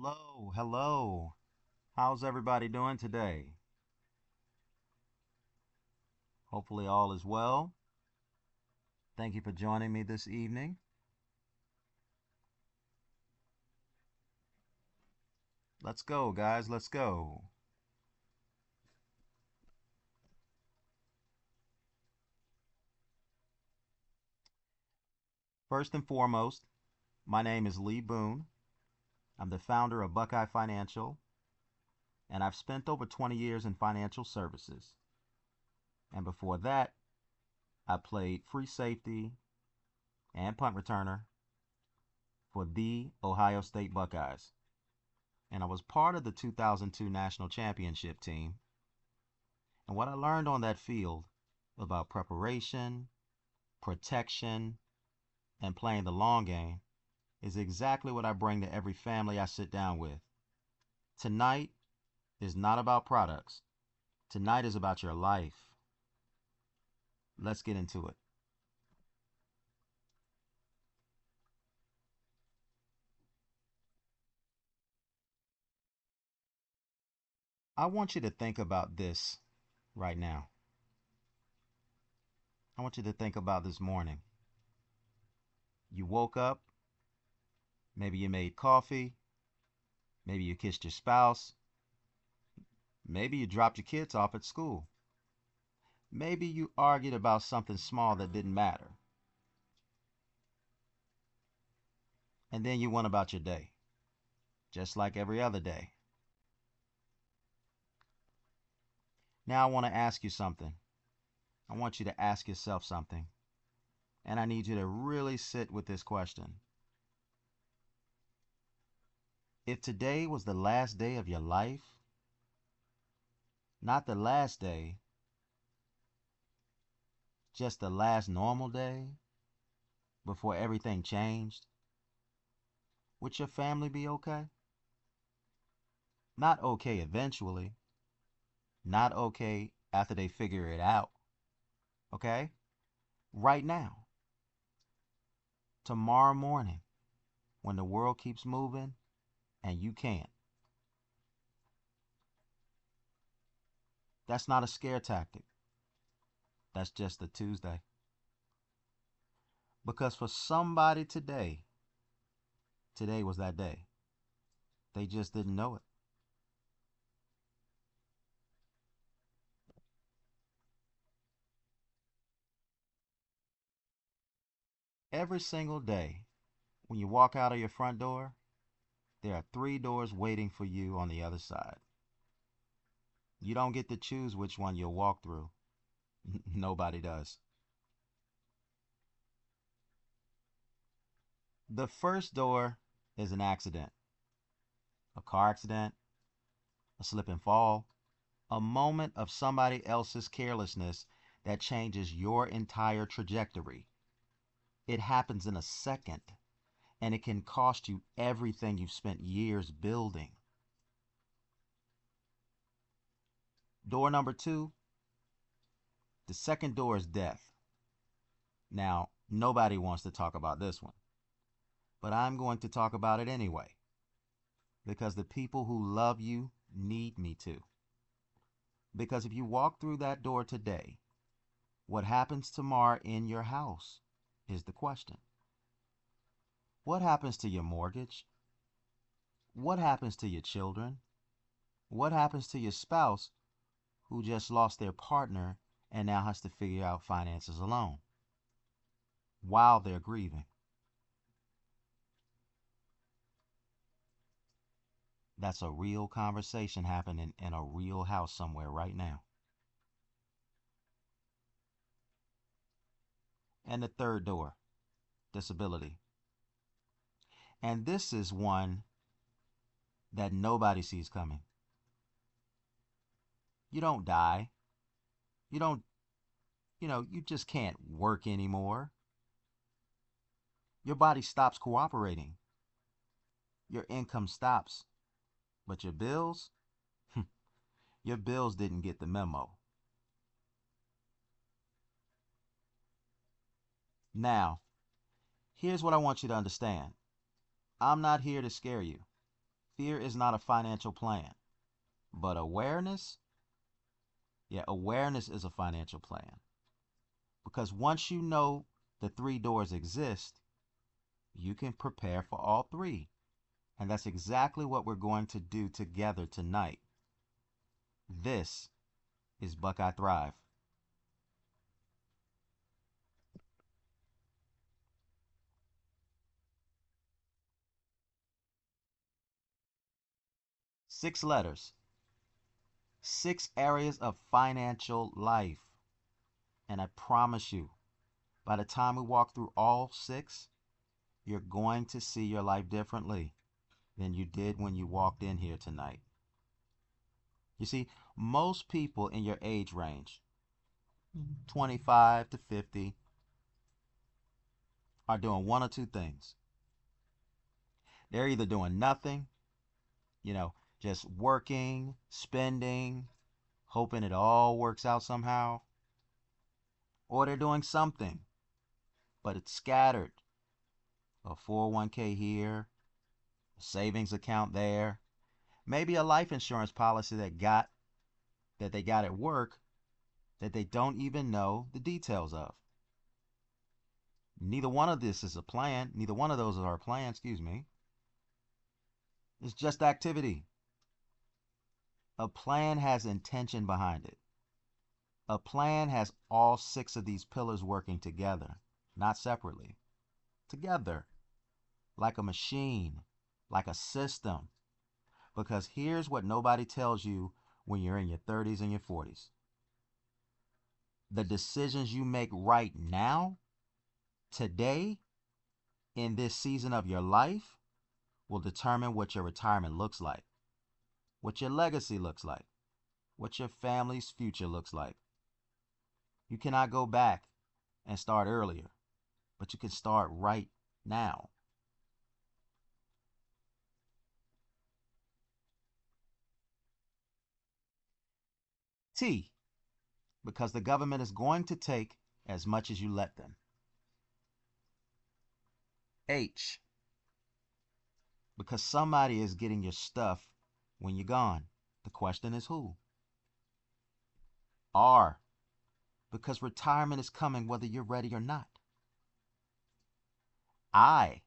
Hello, hello. How's everybody doing today? Hopefully, all is well. Thank you for joining me this evening. Let's go, guys. Let's go. First and foremost, my name is Lee Boone. I'm the founder of Buckeye Financial, and I've spent over 20 years in financial services. And before that, I played free safety and punt returner for the Ohio State Buckeyes. And I was part of the 2002 National Championship team. And what I learned on that field about preparation, protection, and playing the long game is exactly what I bring to every family I sit down with. Tonight is not about products. Tonight is about your life. Let's get into it. I want you to think about this right now. I want you to think about this morning. You woke up, maybe you made coffee, maybe you kissed your spouse, maybe you dropped your kids off at school. Maybe you argued about something small that didn't matter. And then you went about your day, just like every other day. Now I want to ask you something. I want you to ask yourself something. And I need you to really sit with this question. If today was the last day of your life, not the last day, just the last normal day before everything changed, would your family be okay? Not okay eventually, not okay after they figure it out, okay? Right now, tomorrow morning, when the world keeps moving and you can't. That's not a scare tactic. That's just a Tuesday. Because for somebody today, today was that day. They just didn't know it. Every single day, when you walk out of your front door, there are three doors waiting for you on the other side. You don't get to choose which one you'll walk through. Nobody does. The first door is an accident, a car accident, a slip and fall, a moment of somebody else's carelessness that changes your entire trajectory. It happens in a second, and it can cost you everything you've spent years building. Door number two, the second door is death. Now, nobody wants to talk about this one, but I'm going to talk about it anyway, because the people who love you need me to. Because if you walk through that door today, what happens tomorrow in your house is the question. What happens to your mortgage? What happens to your children? What happens to your spouse who just lost their partner and now has to figure out finances alone while they're grieving? That's a real conversation happening in a real house somewhere right now. And the third door, disability. And this is one that nobody sees coming. You don't die. You don't, you just can't work anymore. Your body stops cooperating. Your income stops. But your bills, your bills didn't get the memo. Now, here's what I want you to understand. I'm not here to scare you. Fear is not a financial plan, but awareness, yeah, awareness is a financial plan. Because once you know the three doors exist, you can prepare for all three. And that's exactly what we're going to do together tonight. This is Buckeye Thrive. Six letters, six areas of financial life. And I promise you, by the time we walk through all six, you're going to see your life differently than you did when you walked in here tonight. You see, most people in your age range, 25 to 50, are doing one or two things. They're either doing nothing, just working, spending, hoping it all works out somehow, or they're doing something, but it's scattered. A 401k here, a savings account there, maybe a life insurance policy that they got at work that they don't even know the details of. Neither one of this is a plan. Neither one of those are a plan, excuse me. It's just activity. A plan has intention behind it. A plan has all six of these pillars working together, not separately. Together, like a machine, like a system. Because here's what nobody tells you when you're in your 30s and your 40s. The decisions you make right now, today, in this season of your life, will determine what your retirement looks like, what your legacy looks like, what your family's future looks like. You cannot go back and start earlier, but you can start right now. T, because the government is going to take as much as you let them. H, because somebody is getting your stuff when you're gone. The question is who? R, because retirement is coming whether you're ready or not. I,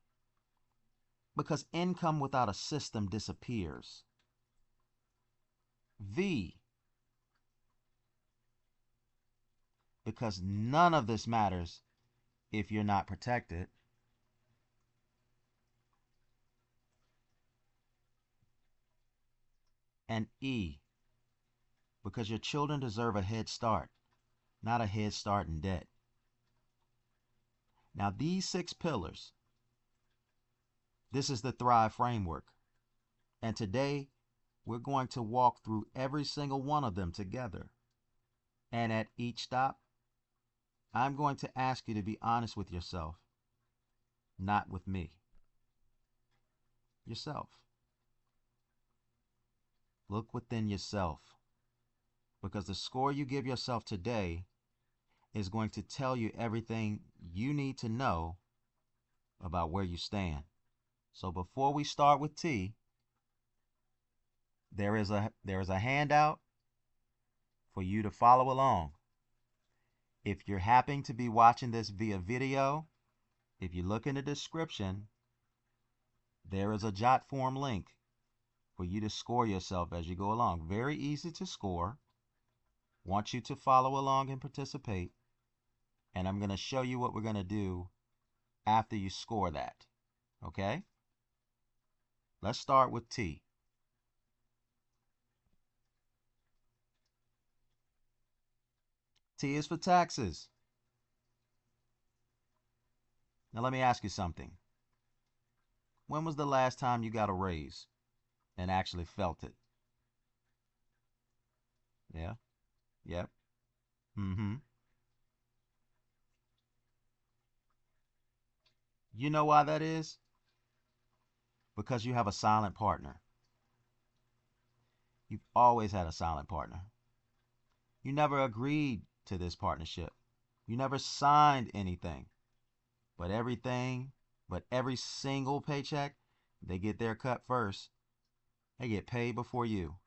because income without a system disappears. V, because none of this matters if you're not protected. And E, because your children deserve a head start, not a head start in debt. Now, these six pillars, this is the Thrive framework. And today, we're going to walk through every single one of them together. And at each stop, I'm going to ask you to be honest with yourself, not with me. Yourself. Look within yourself, because the score you give yourself today is going to tell you everything you need to know about where you stand. So before we start with T, there is a handout for you to follow along. If you're happy to be watching this via video, if you look in the description, there is a jot form link for you to score yourself as you go along. Very easy to score. Want you to follow along and participate. And I'm going to show you what we're going to do after you score that. Okay? Let's start with T. T is for taxes. Now let me ask you something. When was the last time you got a raise and actually felt it? Yeah? Yep. Mm-hmm. You know why that is? Because you have a silent partner. You've always had a silent partner. You never agreed to this partnership. You never signed anything. But every single paycheck, they get their cut first. They get paid before you.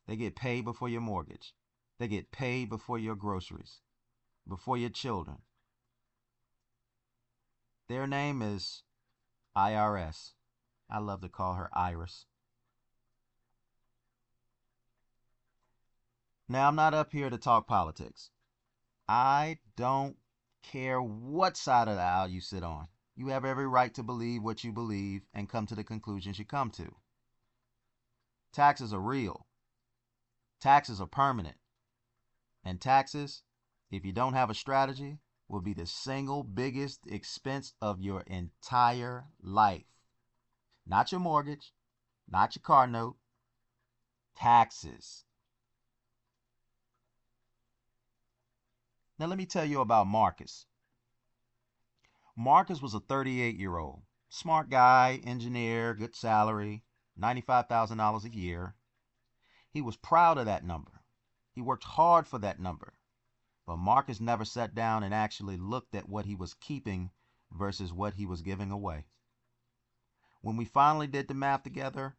They get paid before your mortgage. They get paid before your groceries, before your children. Their name is IRS. I love to call her Iris. Now, I'm not up here to talk politics. I don't care what side of the aisle you sit on. You have every right to believe what you believe and come to the conclusions you come to. Taxes are real. Taxes are permanent. And taxes, if you don't have a strategy, will be the single biggest expense of your entire life. Not your mortgage, not your car note, taxes. Now let me tell you about Marcus. Marcus was a 38-year-old. Smart guy, engineer, good salary, $95,000 a year. He was proud of that number. He worked hard for that number. But Marcus never sat down and actually looked at what he was keeping versus what he was giving away. When we finally did the math together,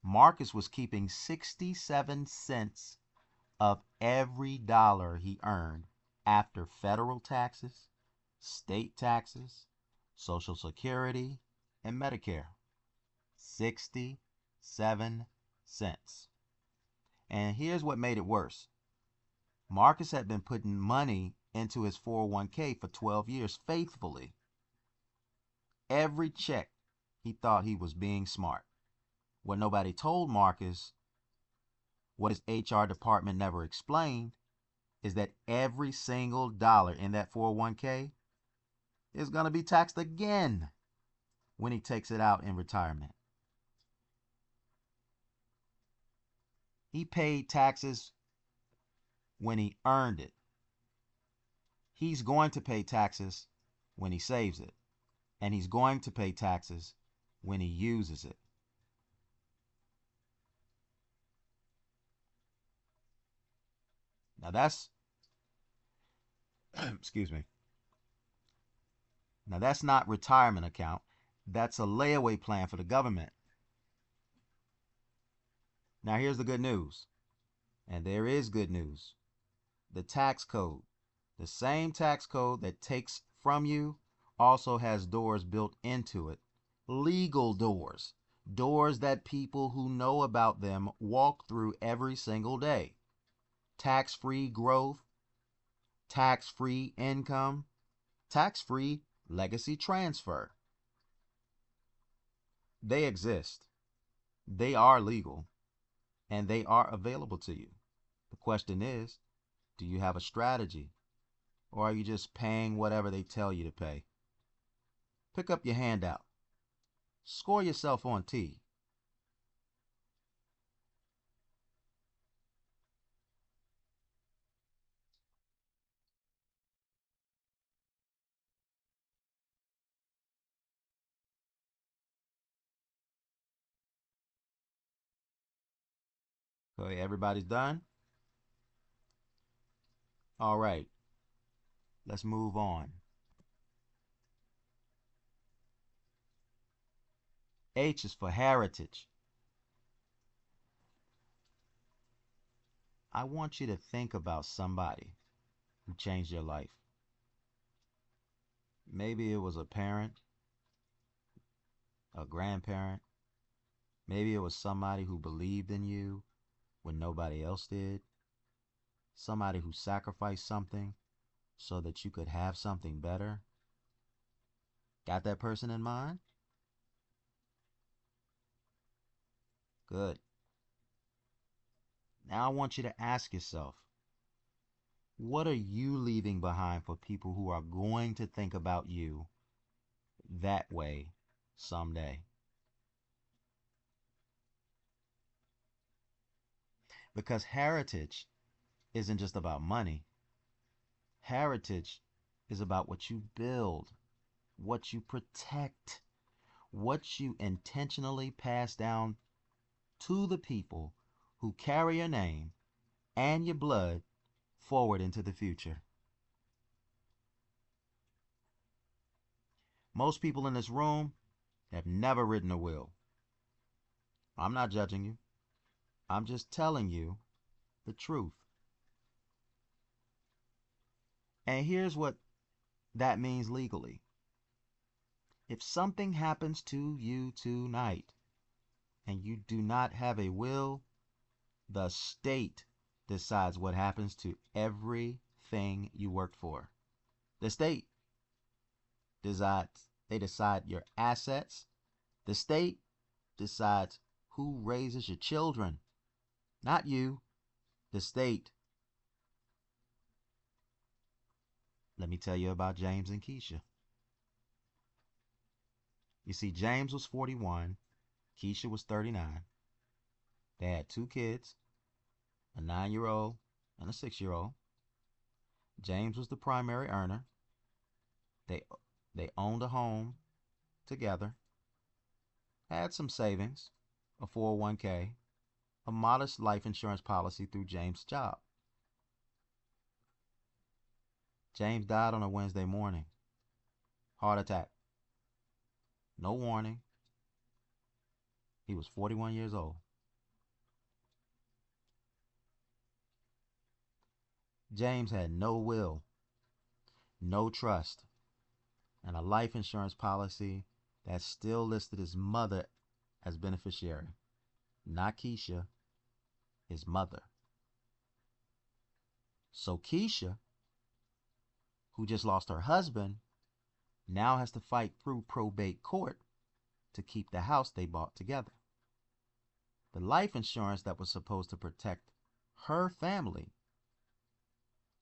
Marcus was keeping 67 cents of every dollar he earned after federal taxes, state taxes, Social Security, and Medicare. 67 cents. And here's what made it worse. Marcus had been putting money into his 401k for 12 years faithfully. Every check, he thought he was being smart. What nobody told Marcus, what his HR department never explained, is that every single dollar in that 401k is going to be taxed again when he takes it out in retirement. He paid taxes when he earned it. He's going to pay taxes when he saves it. And he's going to pay taxes when he uses it. Now that's, excuse me. Now that's not retirement account. That's a layaway plan for the government. Now here's the good news. And there is good news. The tax code, the same tax code that takes from you, also has doors built into it. Legal doors. Doors that people who know about them walk through every single day. Tax-free growth, tax-free income, tax-free legacy transfer. They exist. They are legal. And they are available to you. The question is, do you have a strategy? Or are you just paying whatever they tell you to pay? Pick up your handout. Score yourself on T. Okay, everybody's done? All right, let's move on. H is for heritage. I want you to think about somebody who changed your life. Maybe it was a parent, a grandparent. Maybe it was somebody who believed in you when nobody else did. Somebody who sacrificed something so that you could have something better. Got that person in mind? Good. Now I want you to ask yourself, what are you leaving behind for people who are going to think about you that way someday? Because heritage isn't just about money. Heritage is about what you build, what you protect, what you intentionally pass down to the people who carry your name and your blood forward into the future. Most people in this room have never written a will. I'm not judging you. I'm just telling you the truth. And here's what that means legally. If something happens to you tonight and you do not have a will, the state decides what happens to everything you worked for. The state decides, they decide your assets. The state decides who raises your children. Not you, the state. Let me tell you about James and Keisha. You see, James was 41, Keisha was 39. They had 2 kids, a 9-year-old and a 6-year-old. James was the primary earner. They owned a home together, had some savings, a 401k, a modest life insurance policy through James' job. James died on a Wednesday morning. Heart attack. No warning. He was 41 years old. James had no will, no trust, and a life insurance policy that still listed his mother as beneficiary. Not Keisha, his mother. So Keisha, who just lost her husband, now has to fight through probate court to keep the house they bought together. The life insurance that was supposed to protect her family,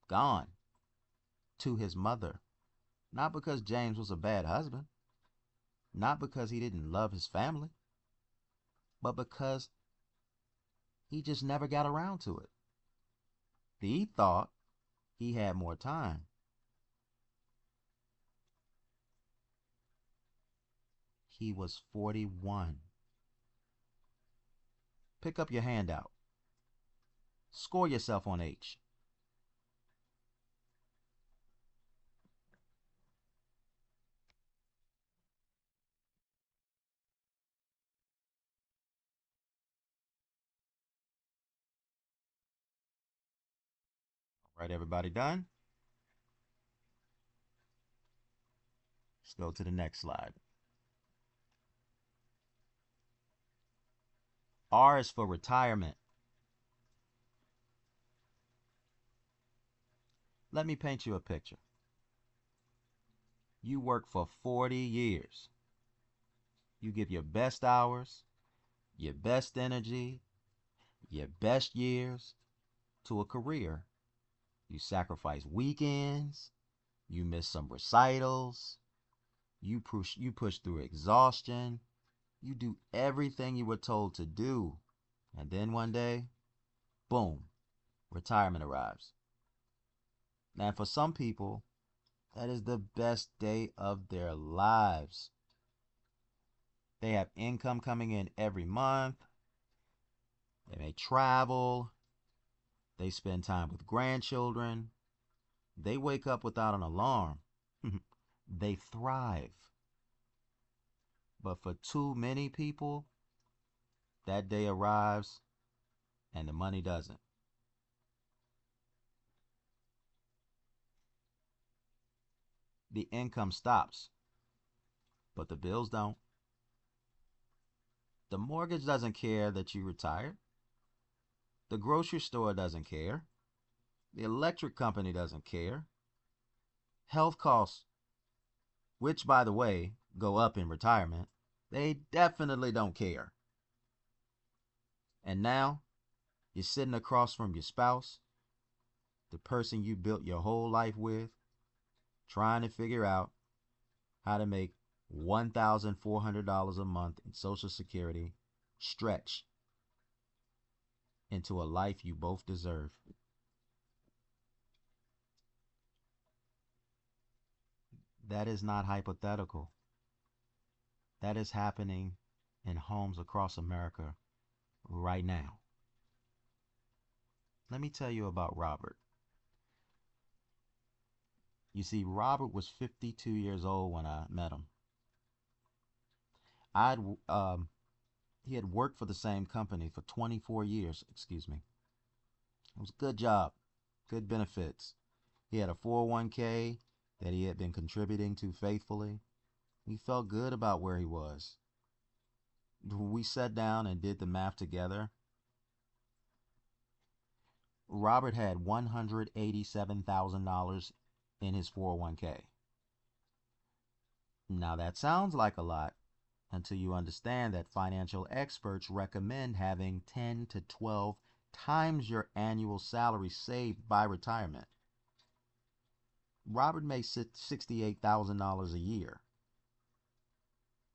gone to his mother. Not because James was a bad husband, not because he didn't love his family, but because he just never got around to it. He thought he had more time. He was 41. Pick up your handout. Score yourself on H. All right, everybody done? Let's go to the next slide. R is for retirement. Let me paint you a picture. You work for 40 years. You give your best hours, your best energy, your best years to a career. You sacrifice weekends, you miss some recitals, you push through exhaustion, you do everything you were told to do. And then one day, boom, retirement arrives. And for some people, that is the best day of their lives. They have income coming in every month. They may travel. They spend time with grandchildren. They wake up without an alarm. They thrive. But for too many people, that day arrives and the money doesn't. The income stops, but the bills don't. The mortgage doesn't care that you retired. The grocery store doesn't care. The electric company doesn't care. Health costs, which by the way, go up in retirement, they definitely don't care. And now, you're sitting across from your spouse, the person you built your whole life with, trying to figure out how to make $1,400 a month in Social Security stretch into a life you both deserve. That is not hypothetical. That is happening in homes across America right now. Let me tell you about Robert. You see, Robert was 52 years old when I met him. I'd He had worked for the same company for 24 years, excuse me. It was a good job, good benefits. He had a 401k that he had been contributing to faithfully. He felt good about where he was. We sat down and did the math together. Robert had $187,000 in his 401k. Now that sounds like a lot until you understand that financial experts recommend having 10 to 12 times your annual salary saved by retirement. Robert made $68,000 a year.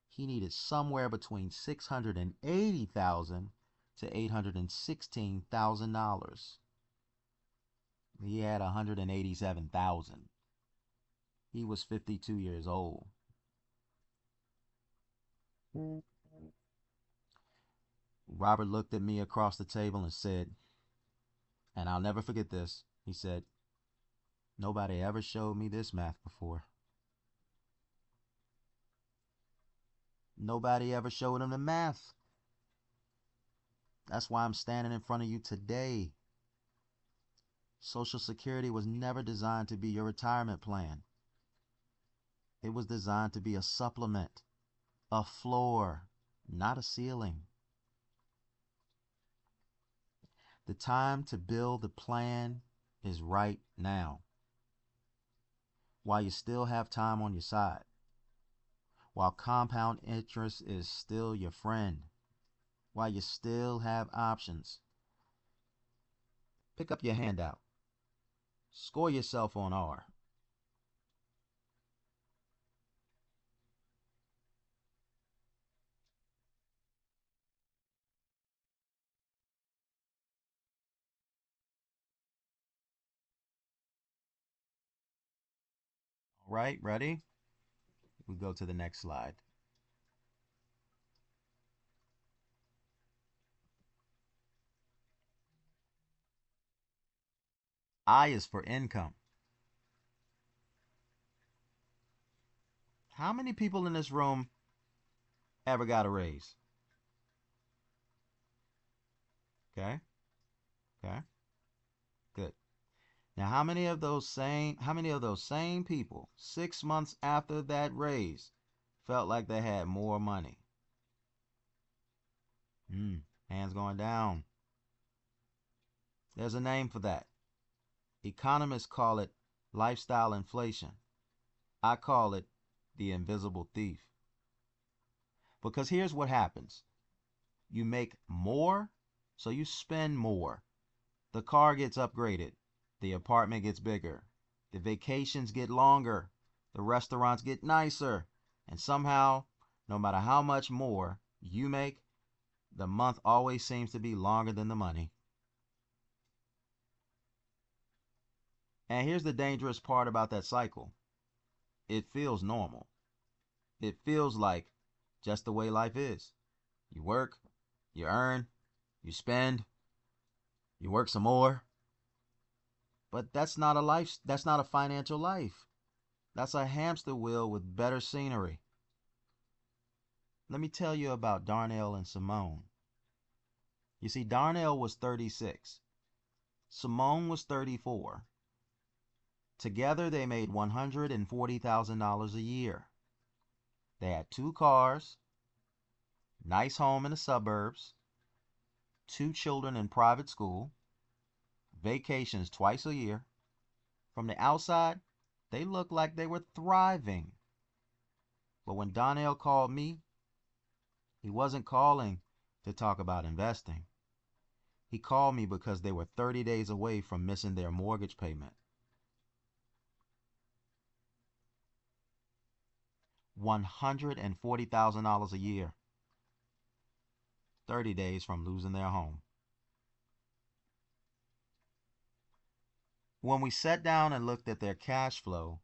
He needed somewhere between $680,000 to $816,000. He had $187,000. He was 52 years old. Robert looked at me across the table and said, and I'll never forget this, he said, "Nobody ever showed me this math before." Nobody ever showed him the math. That's why I'm standing in front of you today. Social Security was never designed to be your retirement plan. It was designed to be a supplement, a floor, not a ceiling. The time to build the plan is right now, while you still have time on your side, while compound interest is still your friend, while you still have options. Pick up your handout. Score yourself on R. All right, ready? We go to the next slide. I is for income. How many people in this room ever got a raise? Okay. Okay. Good. Now, how many of those same people 6 months after that raise felt like they had more money? Hands going down. There's a name for that. Economists call it lifestyle inflation. I call it the invisible thief. Because here's what happens. You make more, so you spend more. The car gets upgraded. The apartment gets bigger. The vacations get longer. The restaurants get nicer. And somehow, no matter how much more you make, the month always seems to be longer than the money. And here's the dangerous part about that cycle. It feels normal. It feels like just the way life is. You work, you earn, you spend, you work some more. But that's not a financial life. That's a hamster wheel with better scenery. Let me tell you about Darnell and Simone. You see, Darnell was 36. Simone was 34. Together they made $140,000 a year. They had 2 cars, nice home in the suburbs, 2 children in private school, vacations twice a year. From the outside, they looked like they were thriving. But when Darnell called me, he wasn't calling to talk about investing. He called me because they were 30 days away from missing their mortgage payment. $140,000 a year. 30 days from losing their home. When we sat down and looked at their cash flow,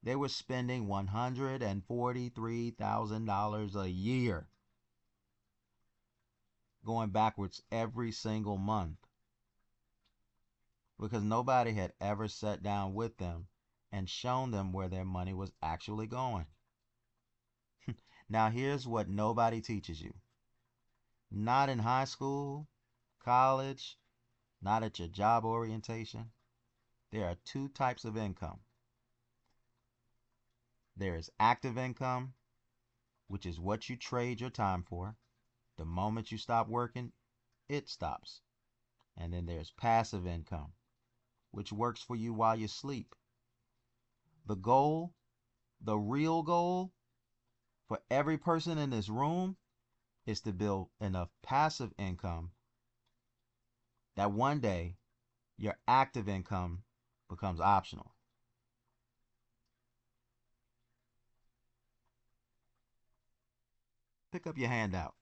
they were spending $143,000 a year, going backwards every single month, because nobody had ever sat down with them and shown them where their money was actually going. Now here's what nobody teaches you. Not in high school, college, not at your job orientation. There are two types of income. There is active income, which is what you trade your time for. The moment you stop working, it stops. And then there's passive income, which works for you while you sleep. The goal, the real goal for every person in this room is to build enough passive income that one day your active income becomes optional. Pick up your handout.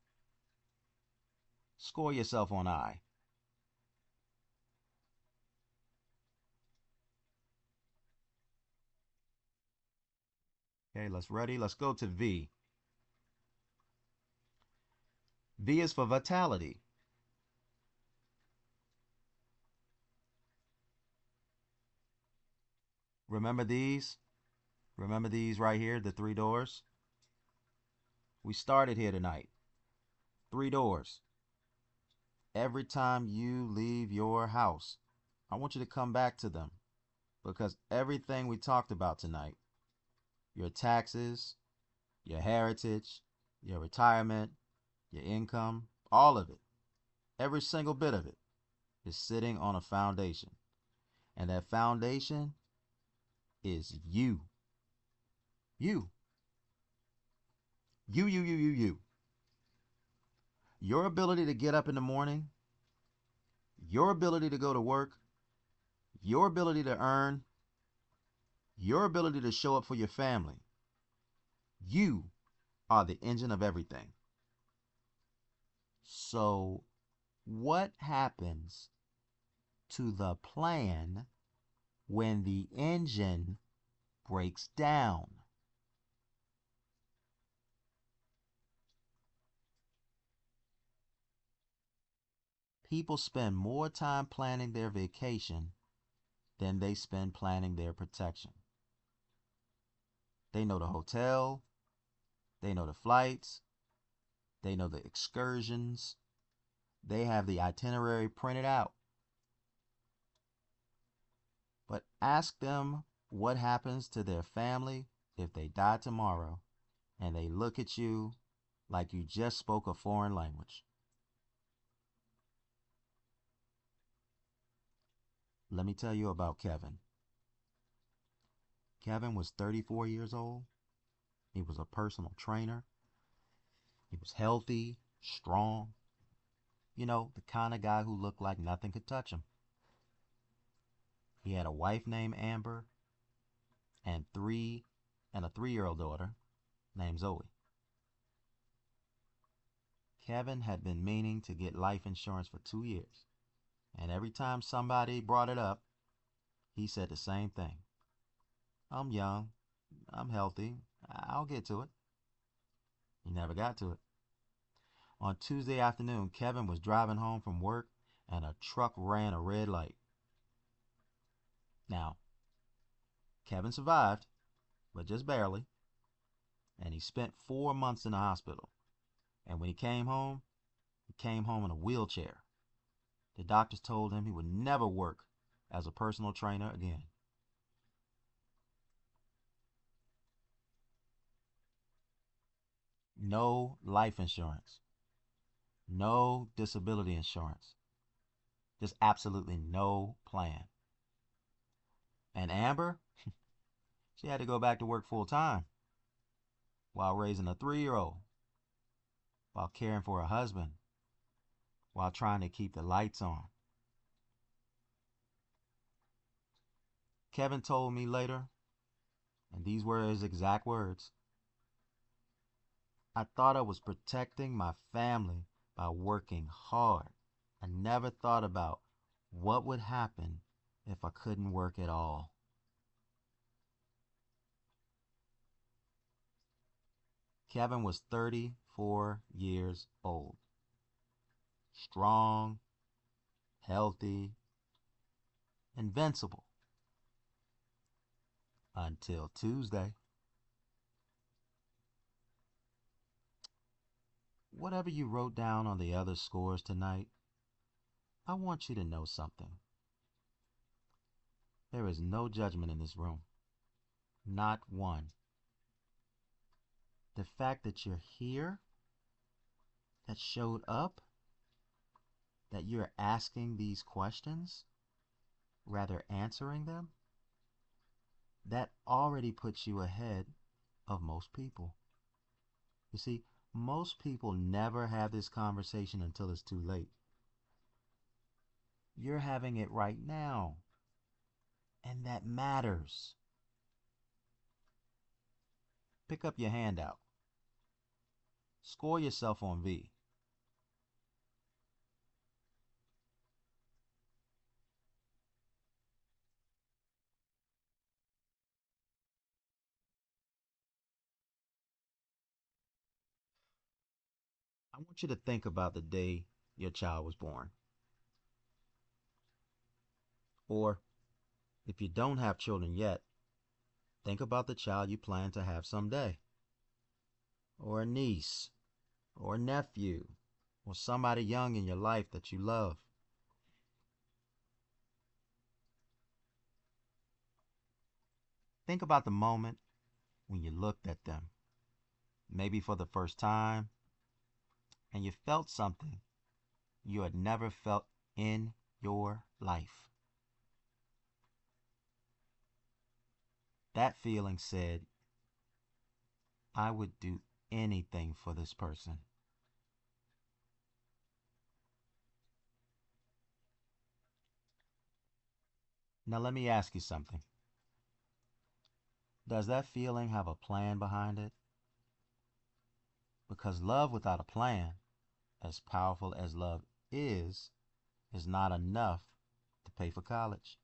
Score yourself on I. Okay, let's ready. Let's go to V. V is for vitality. Remember these? Remember these right here, the three doors? We started here tonight. Three doors. Every time you leave your house, I want you to come back to them because everything we talked about tonight, your taxes, your heritage, your retirement, your income, all of it, every single bit of it is sitting on a foundation. And that foundation is you. You. You. Your ability to get up in the morning, your ability to go to work, your ability to earn, your ability to show up for your family. You are the engine of everything. So, what happens to the plan when the engine breaks down? People spend more time planning their vacation than they spend planning their protection. They know the hotel, they know the flights, they know the excursions, they have the itinerary printed out. But ask them what happens to their family if they die tomorrow and they look at you like you just spoke a foreign language. Let me tell you about Kevin. Kevin was 34 years old. He was a personal trainer. He was healthy, strong. You know, the kind of guy who looked like nothing could touch him. He had a wife named Amber and a 3-year-old daughter named Zoe. Kevin had been meaning to get life insurance for 2 years. And every time somebody brought it up, he said the same thing. I'm young. I'm healthy. I'll get to it. He never got to it. On Tuesday afternoon, Kevin was driving home from work and a truck ran a red light. Now, Kevin survived, but just barely, and he spent 4 months in the hospital. And when he came home in a wheelchair. The doctors told him he would never work as a personal trainer again. No life insurance. No disability insurance. Just absolutely no plan. And Amber, she had to go back to work full time while raising a 3-year-old, while caring for her husband, while trying to keep the lights on. Kevin told me later, and these were his exact words, I thought I was protecting my family by working hard. I never thought about what would happen if I couldn't work at all. Kevin was 34 years old. Strong, healthy, invincible. Until Tuesday. whatever you wrote down on the other scores tonight, I want you to know something. There is no judgment in this room. Not one. The fact that you're here, that showed up, that you're asking these questions, rather answering them, that already puts you ahead of most people. You see, most people never have this conversation until it's too late. You're having it right now, and that matters. Pick up your handout. Score yourself on V. I want you to think about the day your child was born. Or, if you don't have children yet, think about the child you plan to have someday. Or a niece, or a nephew, or somebody young in your life that you love. Think about the moment when you looked at them, maybe for the first time, and you felt something you had never felt in your life. That feeling said, I would do anything for this person. Now let me ask you something. Does that feeling have a plan behind it? Because love without a plan, as powerful as love is not enough to pay for college.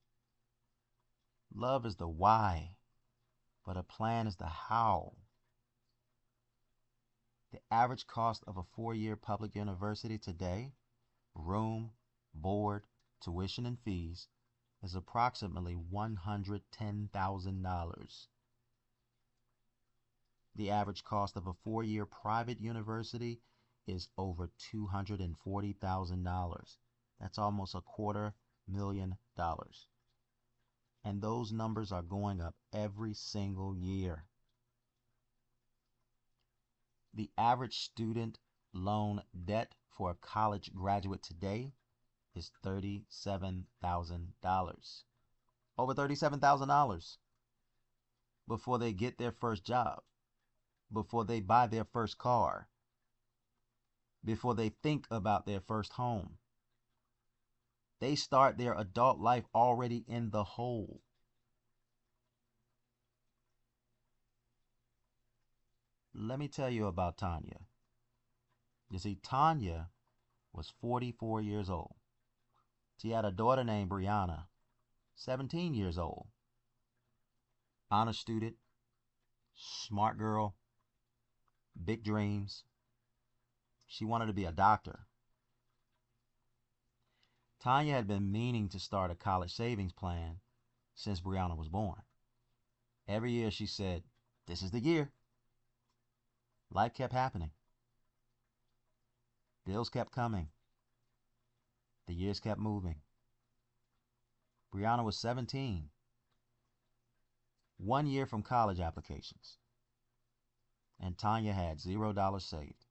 Love is the why, but a plan is the how. The average cost of a 4-year public university today, room, board, tuition, and fees, is approximately $110,000. The average cost of a 4-year private university is over $240,000. That's almost $250,000. And those numbers are going up every single year. The average student loan debt for a college graduate today is $37,000. Over $37,000 before they get their first job, before they buy their first car, before they think about their first home. They start their adult life already in the hole. Let me tell you about Tanya. You see, Tanya was 44 years old. She had a daughter named Brianna, 17 years old. Honor student, smart girl, big dreams. She wanted to be a doctor. Tanya had been meaning to start a college savings plan since Brianna was born. Every year she said, this is the year. Life kept happening. Bills kept coming. The years kept moving. Brianna was 17. 1 year from college applications. And Tanya had $0 saved.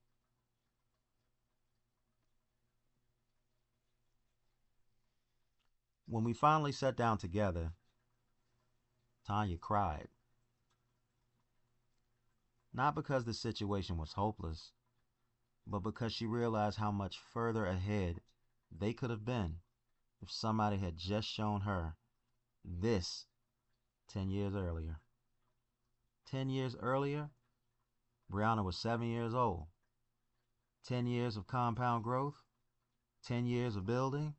When we finally sat down together, Tanya cried. Not because the situation was hopeless, but because she realized how much further ahead they could have been if somebody had just shown her this 10 years earlier. 10 years earlier, Brianna was 7 years old. 10 years of compound growth, 10 years of building,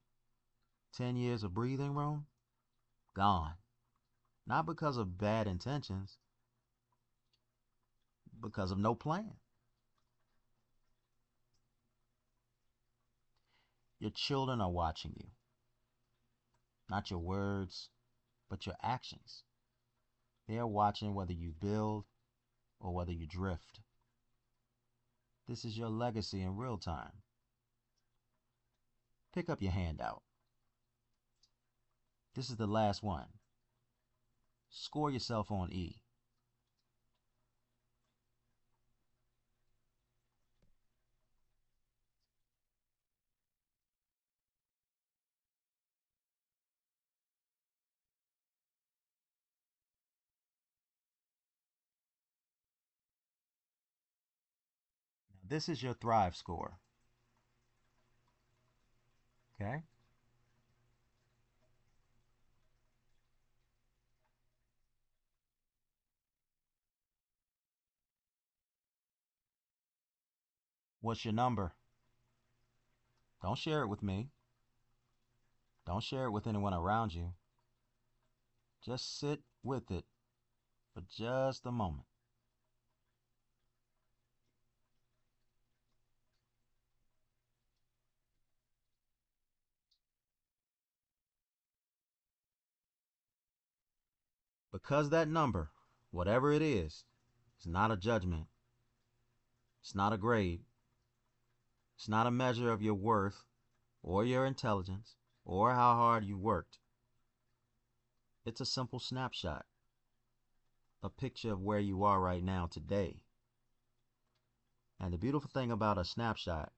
10 years of breathing room, gone. Not because of bad intentions, because of no plan. Your children are watching you. Not your words, but your actions. They are watching whether you build or whether you drift. This is your legacy in real time. Pick up your handout. This is the last one. Score yourself on E. Now, this is your Thrive score. Okay? What's your number? Don't share it with me. Don't share it with anyone around you. Just sit with it for just a moment. Because that number, whatever it is not a judgment. It's not a grade. It's not a measure of your worth or your intelligence or how hard you worked. It's a simple snapshot, a picture of where you are right now today. And the beautiful thing about a snapshot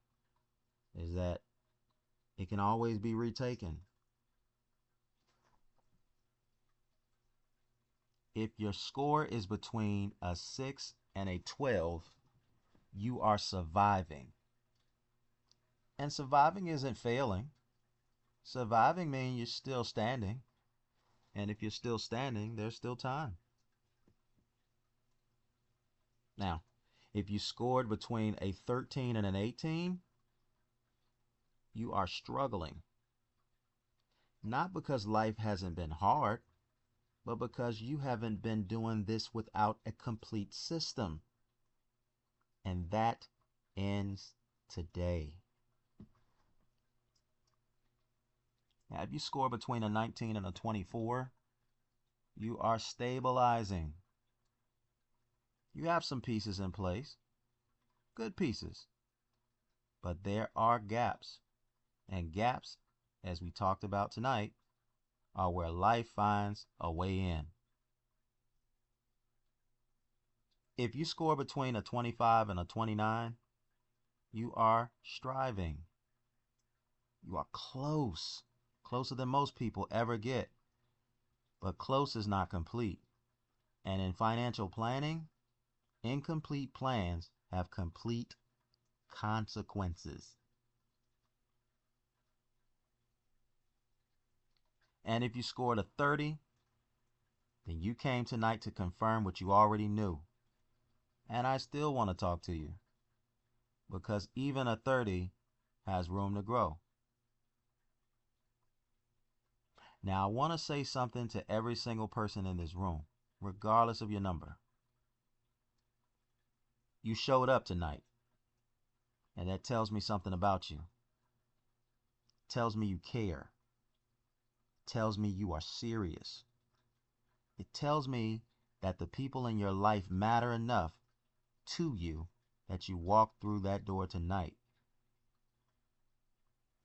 is that it can always be retaken. If your score is between a 6 and a 12, you are surviving. And surviving isn't failing. Surviving means you're still standing. And if you're still standing, there's still time. Now, if you scored between a 13 and an 18, you are struggling. Not because life hasn't been hard, but because you haven't been doing this without a complete system. And that ends today. Now, if you score between a 19 and a 24, you are stabilizing. You have some pieces in place, good pieces, but there are gaps. And gaps, as we talked about tonight, are where life finds a way in. If you score between a 25 and a 29, you are striving. You are close, closer than most people ever get. But close is not complete. And in financial planning, incomplete plans have complete consequences. And if you scored a 30, then you came tonight to confirm what you already knew. And I still want to talk to you, because even a 30 has room to grow. Now, I want to say something to every single person in this room, regardless of your number. You showed up tonight, and that tells me something about you. Tells me you care. Tells me you are serious. It tells me that the people in your life matter enough to you that you walked through that door tonight.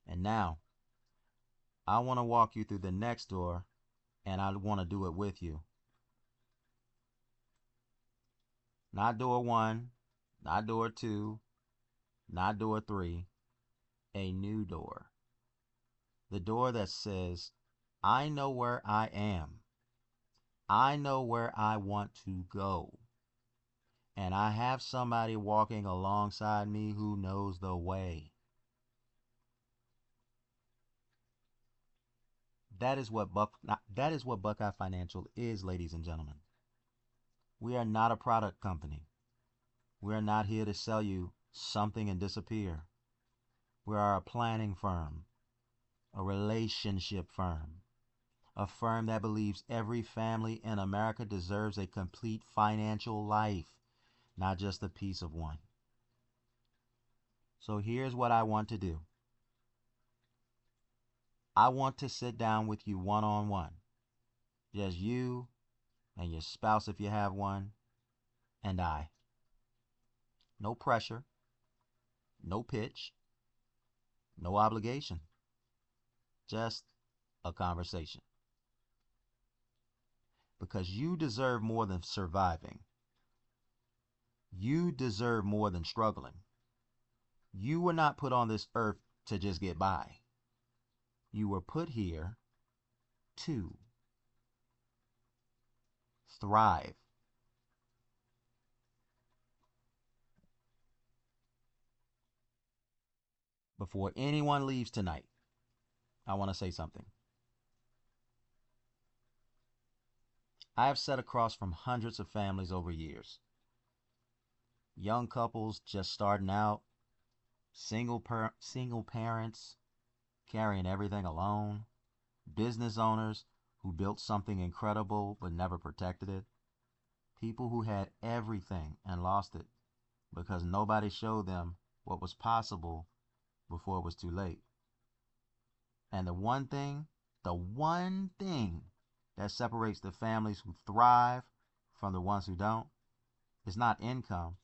And now, I want to walk you through the next door, and I want to do it with you. Not door 1, not door 2, not door 3, a new door. The door that says, I know where I am. I know where I want to go. And I have somebody walking alongside me who knows the way. That is what Buckeye Financial is, ladies and gentlemen. We are not a product company. We are not here to sell you something and disappear. We are a planning firm, a relationship firm, a firm that believes every family in America deserves a complete financial life, not just a piece of one. So here's what I want to do. I want to sit down with you one-on-one. Just you and your spouse if you have one, and I. No pressure. No pitch, no obligation, just a conversation. Because you deserve more than surviving. You deserve more than struggling. You were not put on this earth to just get by. You were put here to thrive. Before anyone leaves tonight, I want to say something. I have sat across from hundreds of families over years. Young couples just starting out, single parents carrying everything alone, business owners who built something incredible but never protected it, people who had everything and lost it because nobody showed them what was possible before it was too late. And the one thing that separates the families who thrive from the ones who don't is not income,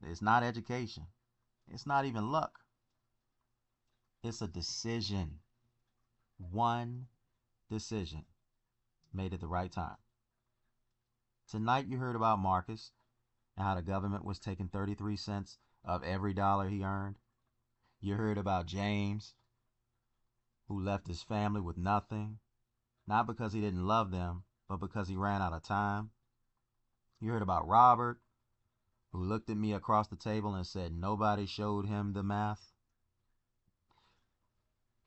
it's not education, it's not even luck. It's a decision. One decision made at the right time. Tonight you heard about Marcus and how the government was taking 33 cents of every dollar he earned. You heard about James, who left his family with nothing, not because he didn't love them, but because he ran out of time. You heard about Robert, who looked at me across the table and said nobody showed him the math.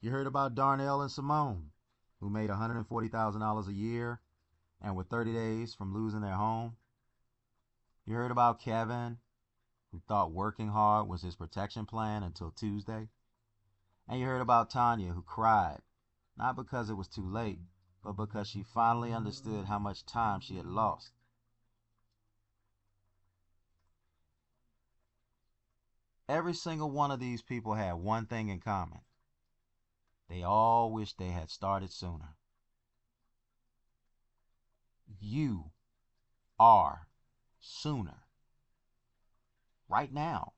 You heard about Darnell and Simone, who made $140,000 a year and were 30 days from losing their home. You heard about Kevin, who thought working hard was his protection plan until Tuesday. And you heard about Tanya, who cried, not because it was too late, but because she finally understood how much time she had lost. Every single one of these people had one thing in common. They all wished they had started sooner. You are sooner. Right now.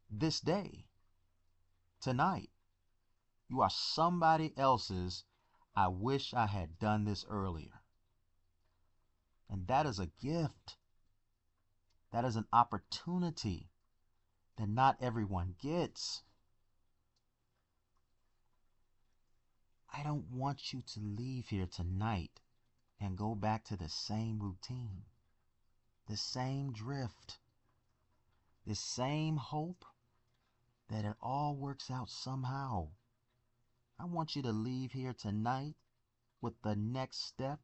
This day. Tonight. You are somebody else's "I wish I had done this earlier." And that is a gift. That is an opportunity that not everyone gets. I don't want you to leave here tonight and go back to the same routine, the same drift, the same hope that it all works out somehow. I want you to leave here tonight with the next step,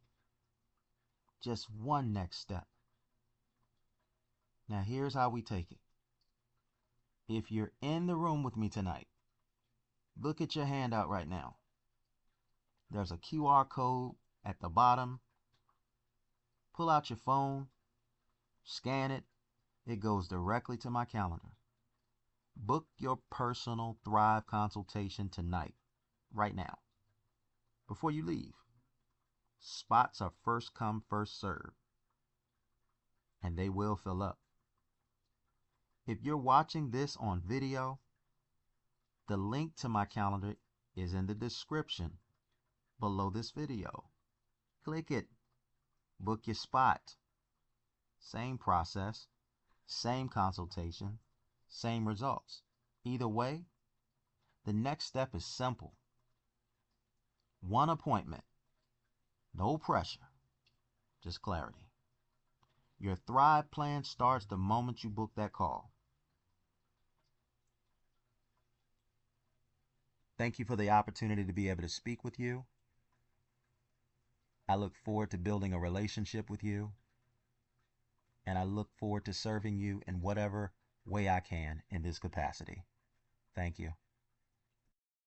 just one next step. Now here's how we take it. If you're in the room with me tonight, look at your handout right now. There's a QR code at the bottom. Pull out your phone, scan it. It goes directly to my calendar. Book your personal Thrive consultation tonight, right now, before you leave. Spots are first come, first serve, and they will fill up. If you're watching this on video, the link to my calendar is in the description below this video. Click it. Book your spot. Same process, same consultation, same results. Either way, the next step is simple. One appointment. No pressure, just clarity. Your Thrive plan starts the moment you book that call. Thank you for the opportunity to be able to speak with you. I look forward to building a relationship with you, and I look forward to serving you in whatever way I can in this capacity. Thank you.